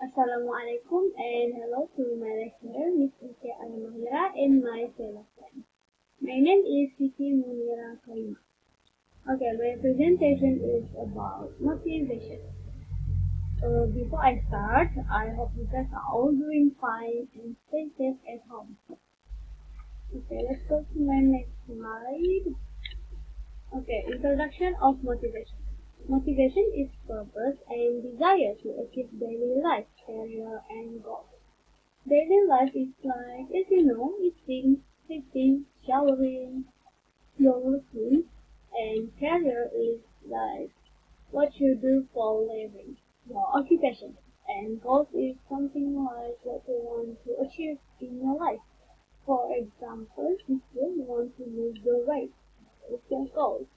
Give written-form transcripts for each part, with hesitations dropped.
Assalamualaikum and hello to my lecturer, Miss Ike Al-Mahira and my fellow friends. My name is Siti Munira Kaima. Okay, my presentation is about motivation. Before I start, I hope you guys are all doing fine and stay safe at home. Okay, let's go to my next slide. Okay, introduction of motivation. Motivation is purpose and desire to achieve daily life, career, and goals. Daily life is like, as you know, eating, sleeping, showering, your routine, and career is like what you do for a living, your occupation. And goals is something like what you want to achieve in your life. For example, if you want to lose the weight, it's your goal.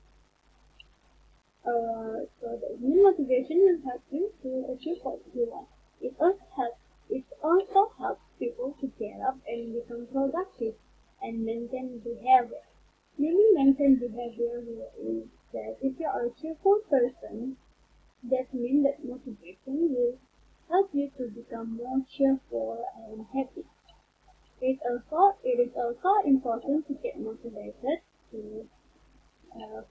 So the new motivation will help you to achieve what you want. It also helps people to get up and become productive and maintain behavior. Meaning maintain behavior here is that if you are a cheerful person, that means that motivation will help you to become more cheerful and happy. It is also important to get motivated to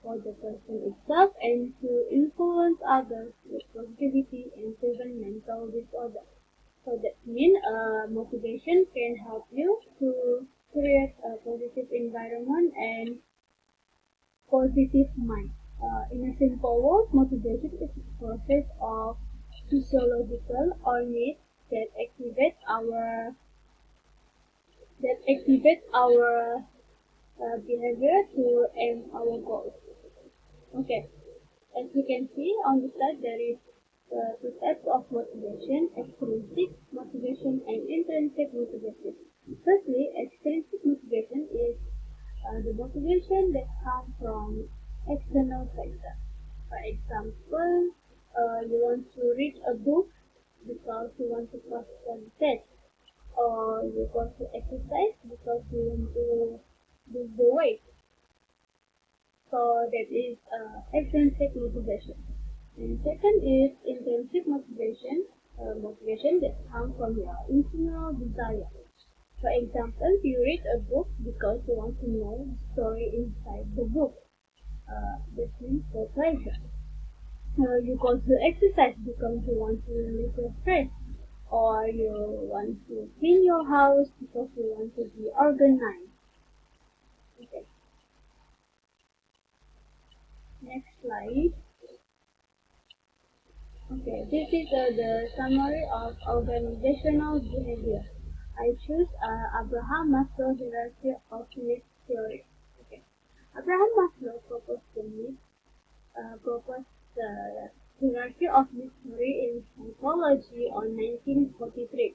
for the person itself and to influence others with positivity and prevent mental disorder. So that means motivation can help you to create a positive environment and positive mind. In a simple word, motivation is a process of physiological or needs that activate our behavior to aim our goals. Okay, as you can see on the slide, there is two types of motivation: extrinsic motivation and intrinsic motivation. Firstly, extrinsic motivation is the motivation that comes from external factors. For example, you want to read a book because you want to pass the test, or you want to exercise because you want to lose the weight. So that is extrinsic motivation. And second is intrinsic motivation, motivation that comes from your internal desire. For example, you read a book because you want to know the story inside the book. This means for pleasure. You go to exercise because you want to release your stress, or you want to clean your house because you want to be organized. Okay. Next slide. Okay, this is the summary of organizational behavior. I choose Abraham Maslow hierarchy of needs theory. Okay. Abraham Maslow proposed the hierarchy of needs theory in psychology on 1943.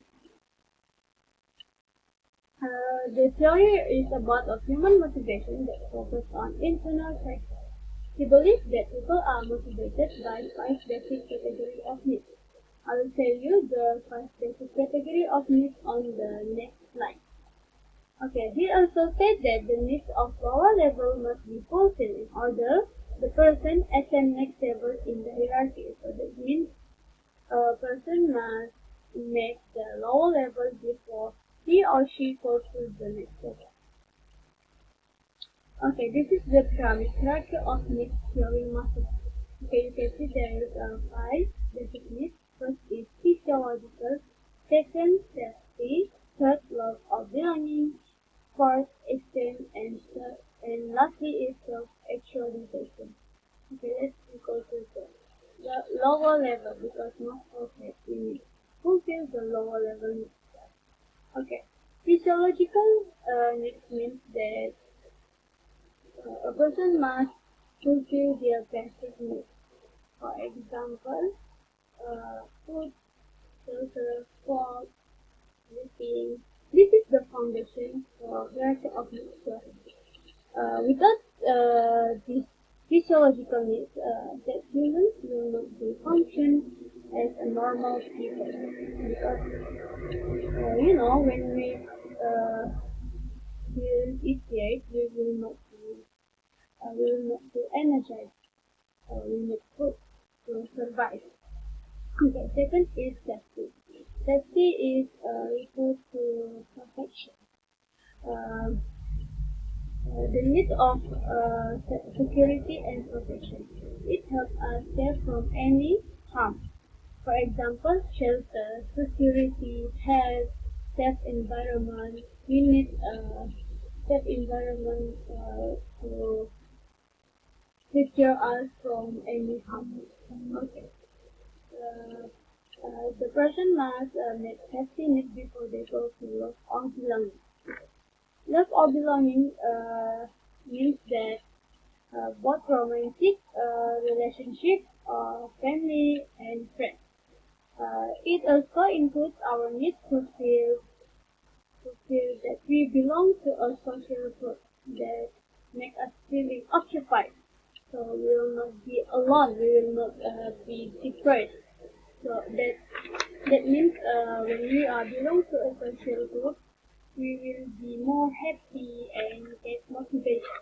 The theory is about a human motivation that focuses on internal factors. He believes that people are motivated by 5 basic categories of needs. I will tell you the 5 basic category of needs on the next slide. Okay, he also said that the needs of lower level must be fulfilled in order the person ascend next level in the hierarchy. So that means a person must make the lower level before he or she fulfills the next level. Okay, this is the pyramid hierarchy of needs theory Maslow. Okay, you can see there is 5 basic needs. First is physiological, second safety, third love of belonging, fourth esteem, and lastly is self-actualization. Okay, let's go to the lower level because most of it we need fulfill the lower level needs. Okay, physiological needs means that a person must fulfill their basic needs. For example, food, shelter, food, sleeping. This is the foundation for hierarchy of needs. Without these physiological needs, that humans will not be function as a normal people. Because when we feel eat, we will not feel energized. We need food to survive. Okay, second is safety. security and protection. It helps us safe from any harm. For example, shelter, security, health, safe environment. We need a safe environment to secure us from any harm. Okay. Uh, the person must make safety needs before they go to love or belonging. Love or belonging means that both romantic relationship, family, and friends. It also includes our need to feel that we belong to a social group that make us feeling occupied. So we will not be alone. We will not be depressed. So that means when we are belong to a social group, we will be more happy and get motivation.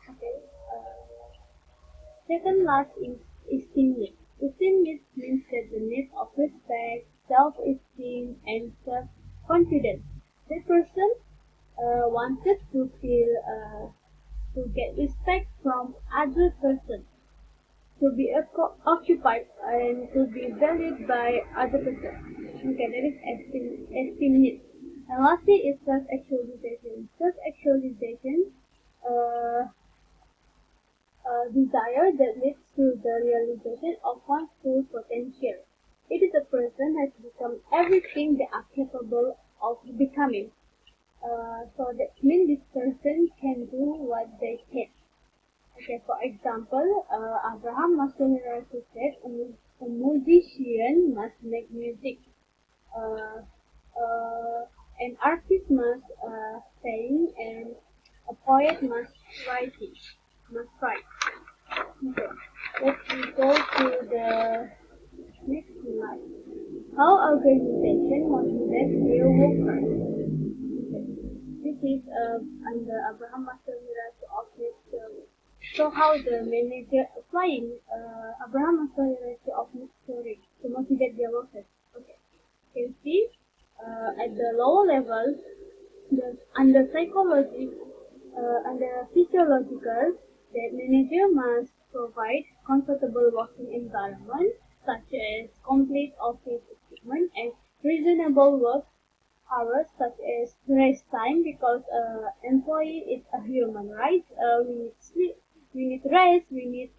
Okay. Second last is esteem needs. Esteem needs means that the need of respect, self-esteem, and self-confidence. The person wanted to feel to get respect from other person, to be occupied and to be valued by other person. Okay, that is esteem needs. And lastly is self-actualization. Self-actualization uh, desire that leads to the realization of one's full potential. It is a person has become everything they are capable of becoming. So that means this person can do what they can. Okay, for example, Abraham Maslow said a musician must make music. Uh, an artist must sing, and a poet must write. Okay. Let's go to the next slide. How organization motivates real workers. Okay. This is under Abraham Maslow of theory. So how the manager applying Abraham Maslow of theory to motivate their workers. Okay. You can see at the lower level, under psychology, under physiological, the manager must provide comfortable working environment such as complete office equipment and reasonable work hours such as rest time because employee is a human, right? We need sleep, we need rest, we need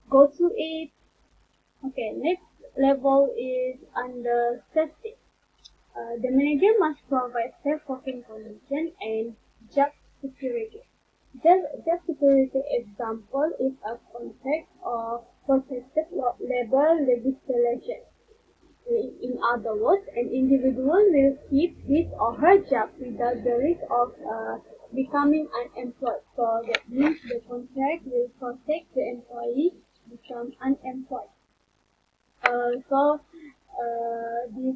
go to eat. Okay, next level is under safety. The manager must provide safe working conditions and job security. Job security example is a contract or protected labor legislation. In other words, an individual will keep his or her job without the risk of becoming unemployed. So that means the contract will protect the employee become unemployed. This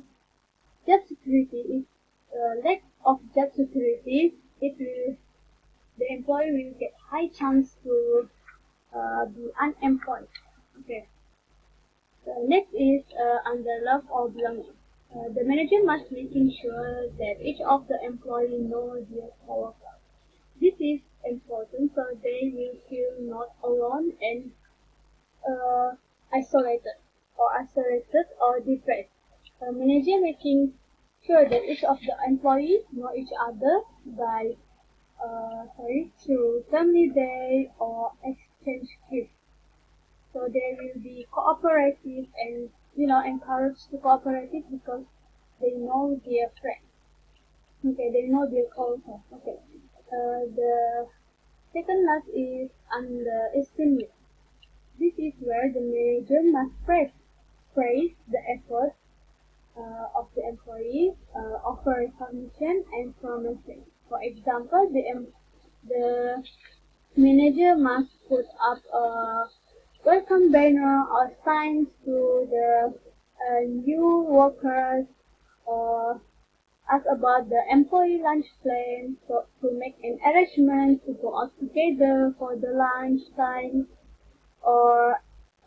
job security is lack of job security. It will the employee will get high chance to be unemployed. Okay. Next is under love or belonging. The manager must making sure that each of the employee knows their power. This is important so they will feel not alone and uh, isolated or depressed. The manager making sure that each of the employees know each other by through family day or exchange gifts. So they will be cooperative and encouraged to cooperative because they know their friends. Okay, they know their culture. Okay. The second last is underestimate. This is where the manager must praise the effort of the employee, offer recognition and promotion. For example, the manager must put up a welcome banner or signs to the new workers or ask about the employee lunch plan so to make an arrangement to go out together for the lunch time or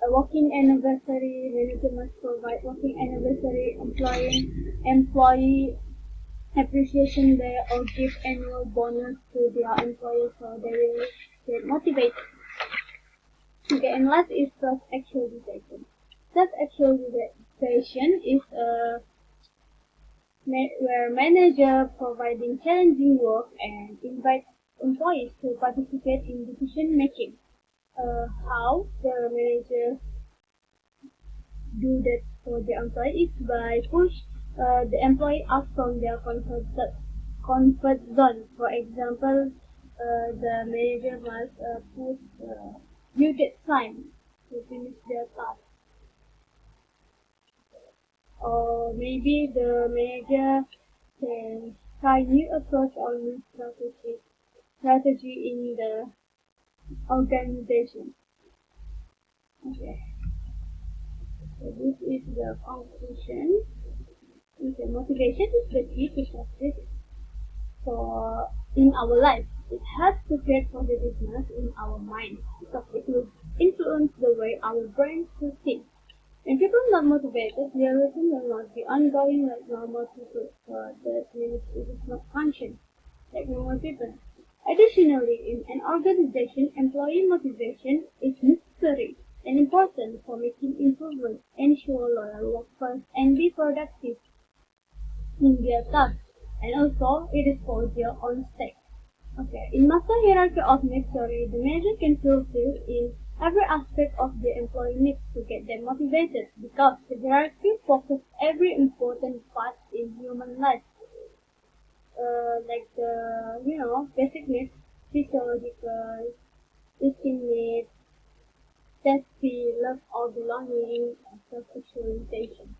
a working anniversary. Manager must provide working anniversary, employee appreciation day or give annual bonus to their employees so get motivated. Okay, and last is self-actualization. Self-actualization is where manager providing challenging work and invite employees to participate in decision making. How the manager do that for the employee is by push the employee out from their comfort zone. For example, the manager must put due date time to finish their task. Or maybe the manager can try new approach or new strategy in the organization. Okay, so this is the conclusion. Okay, motivation is the key to success for in our life. It has to create positiveness in our mind because it will influence the way our brains will think. When people are not motivated, their routine will not be ongoing like normal people. So that means it is not function like normal people. Additionally, in an organization, employee motivation is necessary and important for making improvements, ensure loyal workers, and be productive in their tasks. And also, it is for their own sake. Okay, in Maslow hierarchy of needs theory, the manager can fulfill in every aspect of the employee needs to get them motivated because the hierarchy focuses every important part in human life, like the basic needs, physiological, eating needs, safety, love or belonging, and self-actualization.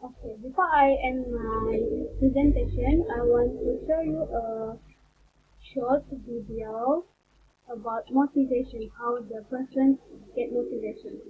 Okay, before I end my presentation, I want to show you a short video about motivation, how the person get motivation.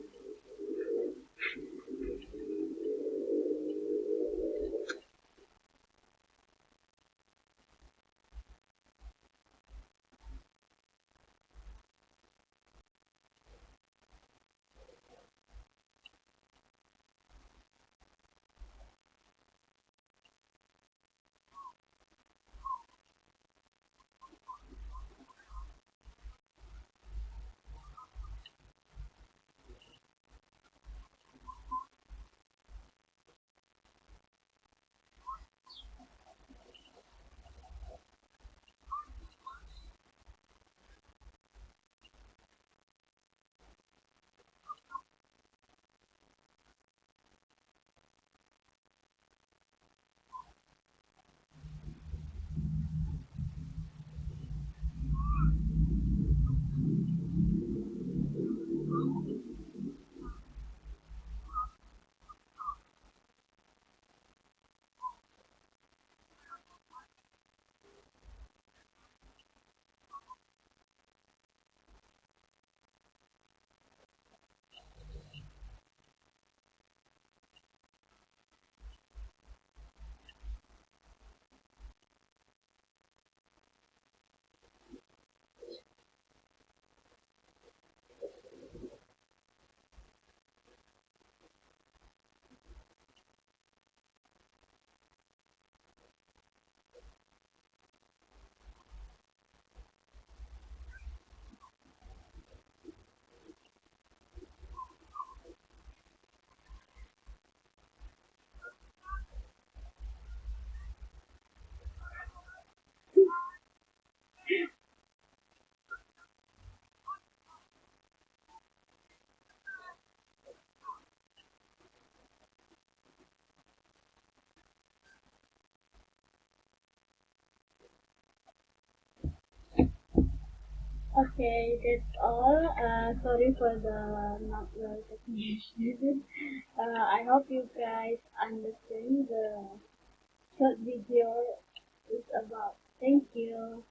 Okay, that's all. Sorry for the not well technician. I hope you guys understand the short video is about. Thank you.